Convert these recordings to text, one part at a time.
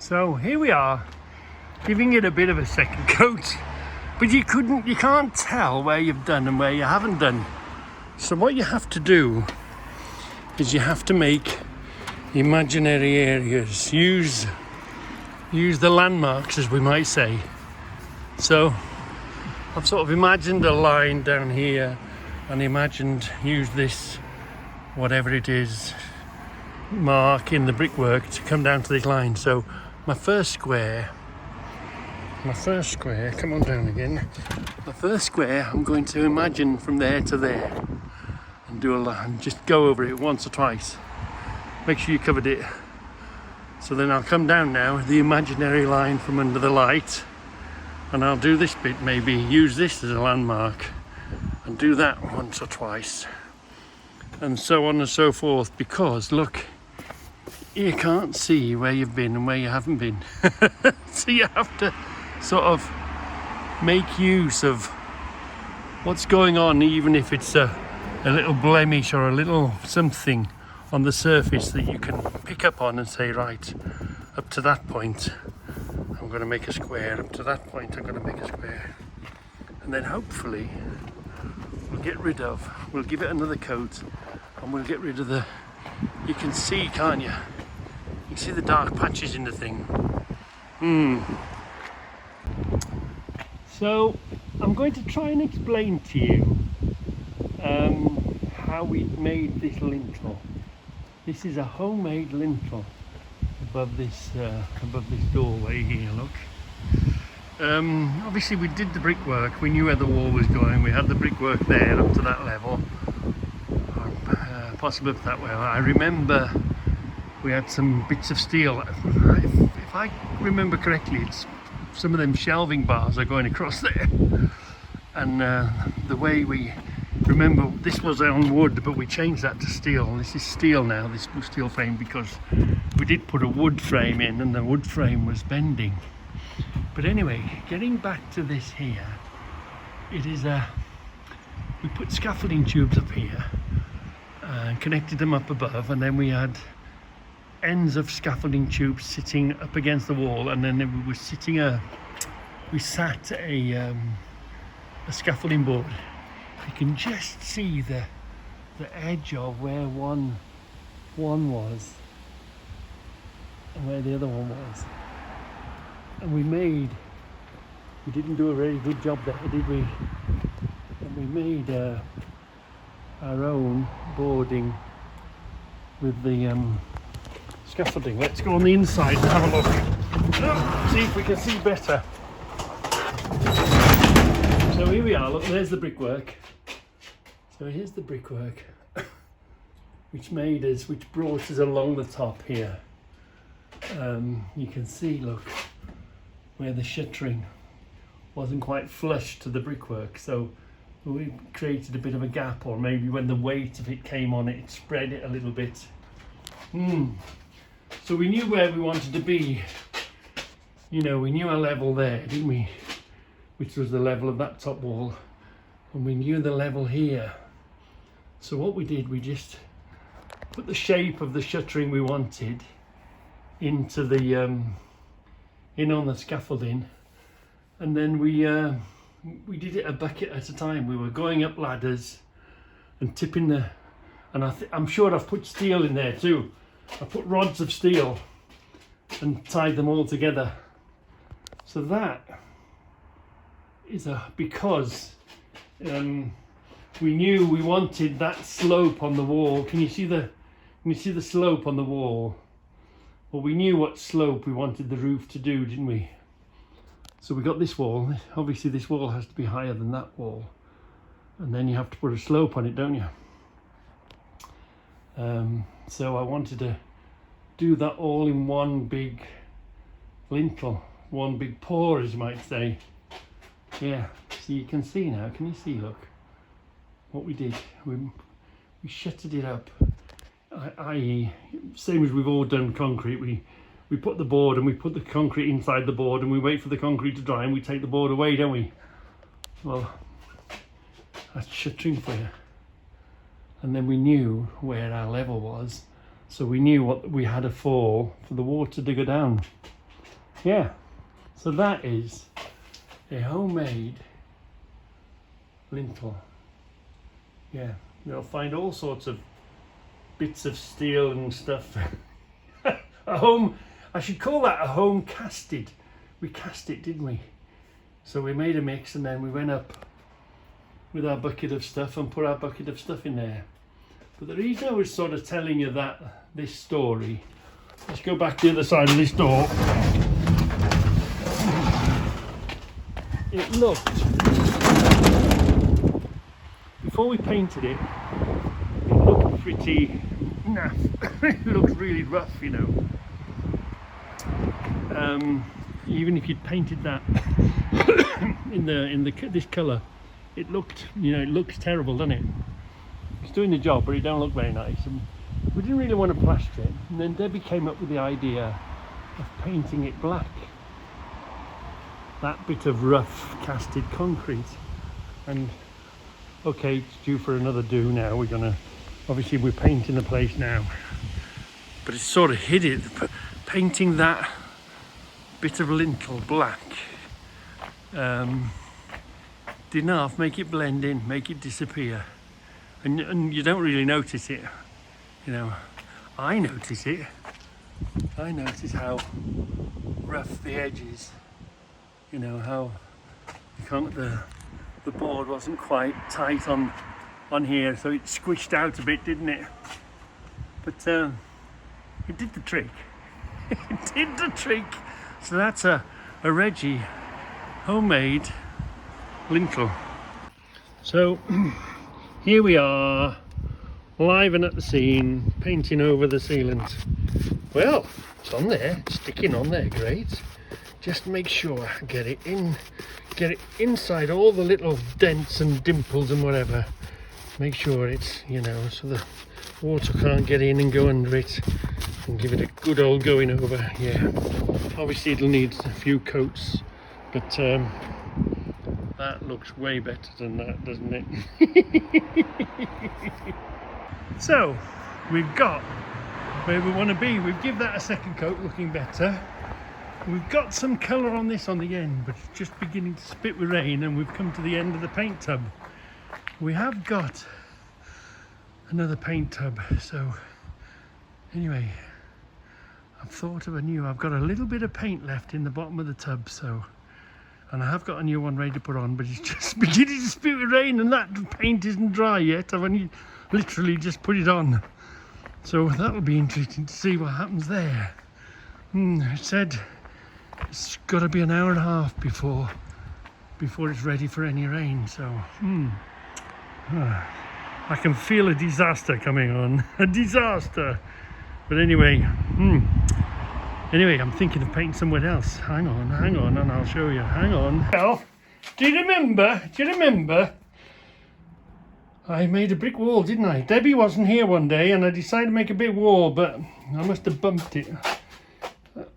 So here we are, giving it a bit of a second coat, but you can't tell where you've done and where you haven't done. So what you have to do is you have to make imaginary areas, use the landmarks, as we might say. So I've sort of imagined a line down here and use this, whatever it is, mark in the brickwork to come down to this line. So my first square, come on down again. My first square, I'm going to imagine from there to there and do a line, just go over it once or twice. Make sure you covered it. So then I'll come down now, the imaginary line from under the light, and I'll do this bit, maybe use this as a landmark and do that once or twice, and so on and so forth, because look, you can't see where you've been and where you haven't been. So you have to sort of make use of what's going on, even if it's a little blemish or a little something on the surface that you can pick up on and say, right, up to that point I'm going to make a square, up to that point I'm going to make a square, and then hopefully we'll give it another coat, and we'll get rid of you can see, can't you? You can see the dark patches in the thing. So I'm going to try and explain to you how we made this lintel. This is a homemade lintel above this doorway here, look. Obviously we did the brickwork, we knew where the wall was going, we had the brickwork there up to that level, possibly up that way. I remember we had some bits of steel, if I remember correctly, some of them shelving bars are going across there, and the way we remember, this was on wood, but we changed that to steel. This is steel now, this steel frame, because we did put a wood frame in and the wood frame was bending. But anyway, getting back to this here, we put scaffolding tubes up here and connected them up above, and then we had ends of scaffolding tubes sitting up against the wall, and then we sat a scaffolding board. You can just see the edge of where one was and where the other one was, and we didn't do a very good job there, did we? And we made our own boarding with the scaffolding. Let's go on the inside and have a look. See if we can see better. So here we are, look, there's the brickwork. So here's the brickwork which brought us along the top here. You can see, look, where the shuttering wasn't quite flush to the brickwork, so we created a bit of a gap, or maybe when the weight of it came on it spread it a little bit. So we knew where we wanted to be. You know, we knew our level there, didn't we? Which was the level of that top wall, and we knew the level here. So what we did, we just put the shape of the shuttering we wanted into the in on the scaffolding, and then we did it a bucket at a time. We were going up ladders and tipping I'm sure I've put steel in there too. I put rods of steel and tied them all together. So that is because we knew we wanted that slope on the wall. Can you see the slope on the wall? Well, we knew what slope we wanted the roof to do, didn't we? So we got this wall. Obviously this wall has to be higher than that wall, and then you have to put a slope on it, don't you? So I wanted to do that all in one big lintel, one big pour, as you might say. Yeah, so you can see now, can you see, look, what we did? We shuttered it up, i.e. same as we've all done concrete, we put the board and we put the concrete inside the board and we wait for the concrete to dry and we take the board away, don't we? Well, that's shuttering for you. And then we knew where our level was, so we knew what we had to fall for the water to go down. yeah, so that is a homemade lintel. Yeah, you'll find all sorts of bits of steel and stuff. A home, I should call that a home casted. We cast it, didn't we? So we made a mix and then we went up with our bucket of stuff and put our bucket of stuff in there. But the reason I was sort of telling you this story, let's go back to the other side of this door. It looked, before we painted it, it looked pretty naff. It looked really rough, you know. Even if you'd painted that in this colour, it looked, you know, it looks terrible, doesn't it? It's doing the job, but it don't look very nice. And we didn't really want to plaster it. And then Debbie came up with the idea of painting it black. That bit of rough casted concrete. And okay, it's due for another do now. We're gonna, obviously we're painting the place now. But it sort of hid it, painting that bit of lintel black. Didn't half make it blend in, make it disappear. And you don't really notice it, you know. I notice it. I notice how rough the edge is. You know, how the board wasn't quite tight on here, so it squished out a bit, didn't it? But it did the trick. It did the trick. So that's a Reggie homemade lintel. So here we are, live and at the scene, painting over the sealant. Well, it's on there, sticking on there, great. Just make sure, get it inside all the little dents and dimples and whatever. Make sure it's, you know, so the water can't get in and go under it. And give it a good old going over. Yeah, obviously it'll need a few coats, but that looks way better than that, doesn't it? So we've got where we want to be. We've given that a second coat, looking better. We've got some colour on this on the end, but it's just beginning to spit with rain, and we've come to the end of the paint tub. We have got another paint tub, so anyway, I've thought of a new, I've got a little bit of paint left in the bottom of the tub, so, and I have got a new one ready to put on, but it's just beginning to spit with rain and that paint isn't dry yet. I've only literally just put it on, so that'll be interesting to see what happens there. It said it's got to be an hour and a half before it's ready for any rain, so I can feel a disaster coming on. A disaster. But anyway, I'm thinking of painting somewhere else. Hang on, and I'll show you. Hang on. Well, do you remember? I made a brick wall, didn't I? Debbie wasn't here one day, and I decided to make a big wall, but I must have bumped it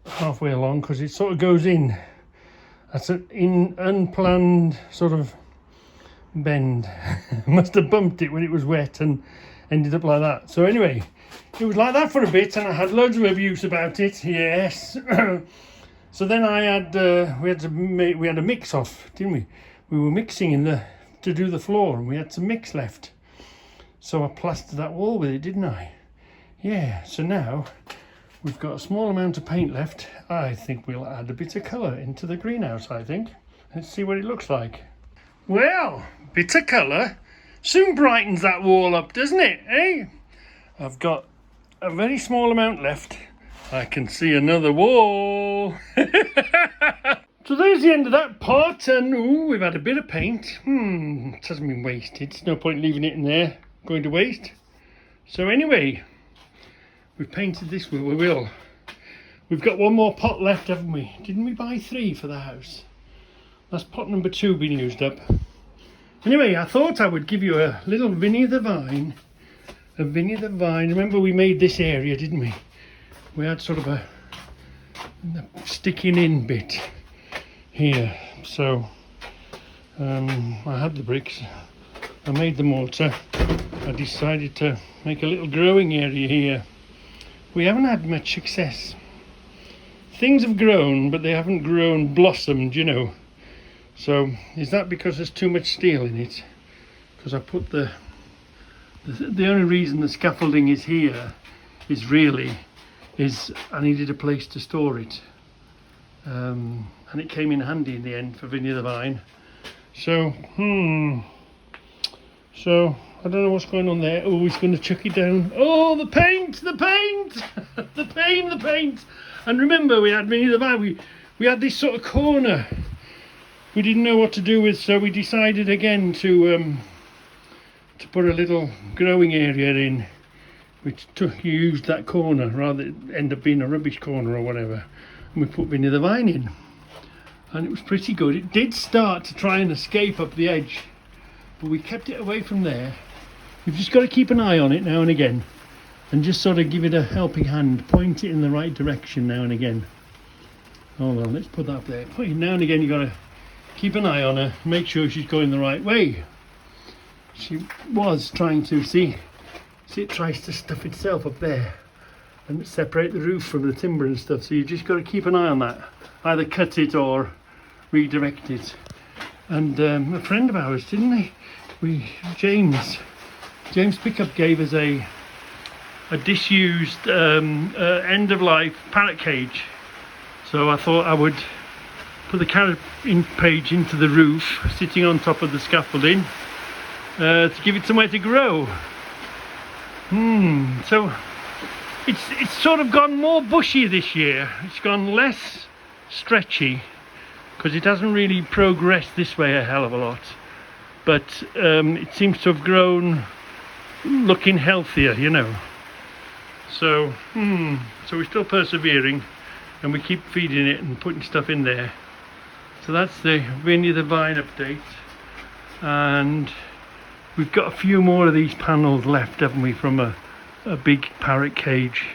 halfway along because it sort of goes in. That's an unplanned sort of bend. Must have bumped it when it was wet and ended up like that. So anyway, it was like that for a bit, and I had loads of abuse about it. Yes. So then we had a mix off, didn't we? We were mixing to do the floor, and we had some mix left. So I plastered that wall with it, didn't I? Yeah. So now we've got a small amount of paint left. I think we'll add a bit of colour into the greenhouse. I think. Let's see what it looks like. Well, bit of colour soon brightens that wall up, doesn't it, eh? I've got a very small amount left. I can see another wall. So there's the end of that part, and we've had a bit of paint. It hasn't been wasted. There's no point leaving it in there, going to waste. So anyway, we've painted this, we will. We've got one more pot left, haven't we? Didn't we buy 3 for the house? That's pot number 2 being used up. Anyway, I thought I would give you a little Vinnie the Vine. A Vinnie the Vine. Remember we made this area, didn't we? We had sort of a sticking in bit here. So I had the bricks. I made the mortar. I decided to make a little growing area here. We haven't had much success things have grown, but they haven't grown blossomed, you know. So is that because there's too much steel in it? Because I put the only reason the scaffolding is here is I needed a place to store it, and it came in handy in the end for Vinny the Vine. So so I don't know what's going on there. Oh, he's going to chuck it down. Oh, the paint the paint. And remember, we had Vinny the Vine, we had this sort of corner we didn't know what to do with, so we decided again to put a little growing area in, which used that corner rather than end up being a rubbish corner or whatever. And we put Vinny the Vine in, and it was pretty good. It did start to try and escape up the edge, but we kept it away from there. You've just got to keep an eye on it now and again, and just sort of give it a helping hand, point it in the right direction now and again. Hold on, let's put that up there. Now and again you've got to keep an eye on her, make sure she's going the right way. She was trying to, see it tries to stuff itself up there and separate the roof from the timber and stuff, so you just got to keep an eye on that, either cut it or redirect it. And a friend of ours, didn't he, James Pickup gave us a disused end of life parrot cage, so I thought I would put the carrot cage into the roof, sitting on top of the scaffolding, to give it somewhere to grow. So it's sort of gone more bushy this year. It's gone less stretchy because it hasn't really progressed this way a hell of a lot, but it seems to have grown looking healthier, you know. So so we're still persevering, and we keep feeding it and putting stuff in there. So that's the Vinny the Vine update, and we've got a few more of these panels left, haven't we, from a big parrot cage.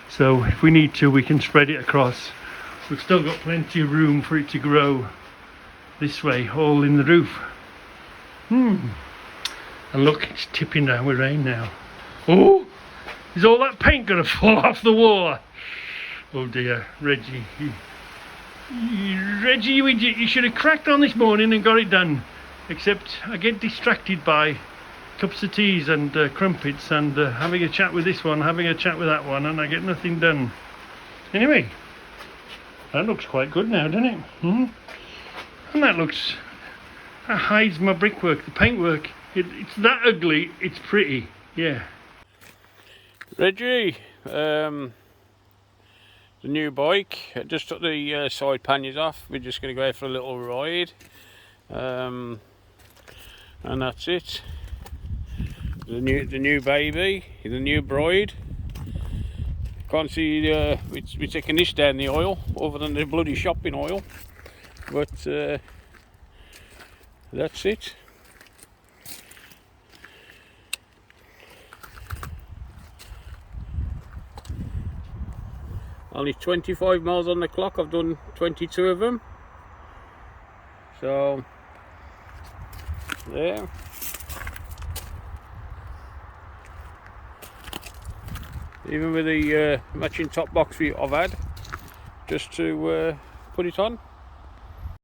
So if we need to, we can spread it across. We've still got plenty of room for it to grow this way, all in the roof. And look, it's tipping down with rain now. Oh, is all that paint going to fall off the wall? Oh dear, Reggie. Reggie, you idiot, you should have cracked on this morning and got it done. Except I get distracted by cups of teas and crumpets and having a chat with this one, having a chat with that one, and I get nothing done. Anyway, that looks quite good now, doesn't it? And that hides my brickwork, the paintwork. It's that ugly, it's pretty, yeah. Reggie, the new bike, I just took the side panniers off. We're just going to go out for a little ride, and that's it. The new baby, the new bride. Can't see we're taking this down the oil, other than the bloody shopping oil, but that's it. Only 25 miles on the clock. I've done 22 of them. So there. Even with the matching top box I've had, just to put it on.